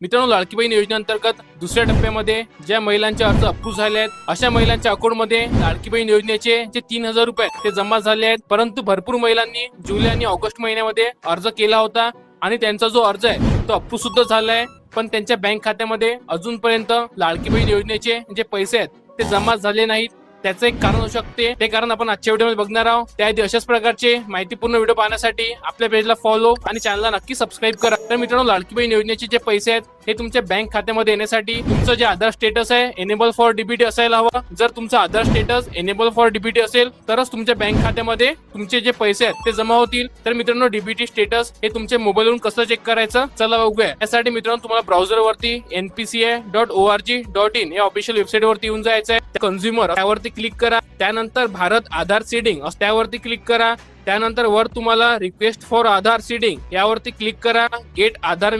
मित्रांनो, लाडकी बहीण योजनेअंतर्गत दुसऱ्या टप्प्यामध्ये ज्या महिलांचे अर्ज अप्रूव्ह झाले आहेत अशा महिलांच्या अकाउंटमध्ये लाडकी बहीण योजनेचे जे 3000 रुपये ते जमा झाले आहेत. परंतु भरपूर महिलांनी जुलै आणि ऑगस्ट महिन्यामध्ये अर्ज केला होता आणि त्यांचा जो अर्ज आहे तो अप्रूव्ह सुद्धा झालाय, पण त्यांच्या बँक खात्यामध्ये अजूनपर्यंत लाडकी बहीण योजनेचे जे पैसे आहेत ते जमा झाले नाहीत. त्याचं एक कारण असू शकते, ते कारण आपण आजच्या व्हिडिओमध्ये बघणार आहोत. त्याआधी अशाच प्रकारचे माहितीपूर्ण व्हिडिओ पाहण्यासाठी आपल्या पेजला फॉलो आणि चॅनलला नक्की सबस्क्राईब करा. तर मित्रांनो, लाडकी बहीण योजनेचे जे पैसे आहेत हे तुमच्या बँक खात्यामध्ये येण्यासाठी तुमचं जे आधार स्टेटस आहे एनेबल फॉर डीबीटी असायला हवं. जर तुमचं आधार स्टेटस एनेबल फॉर डीबीटी असेल तरच तुमच्या बँक खात्यामध्ये तुमचे जे पैसे आहेत ते जमा होतील. तर मित्रांनो, डीबीटी स्टेटस हे तुमच्या मोबाईलवरून कसं चेक करायचं चला बघूया. यासाठी मित्रांनो तुम्हाला ब्राउझरवरती npca.org.in या ऑफिशियल वेबसाईट वरती येऊन जायचं आहे. कंझ्युमर त्यावरती क्लिक करा, त्यानंतर भारत आधार सीडिंग त्यावरती क्लिक करा, त्यानंतर वर तुम्हाला रिक्वेस्ट फॉर आधार सीडिंग यावरती क्लिक करा. गेट आधार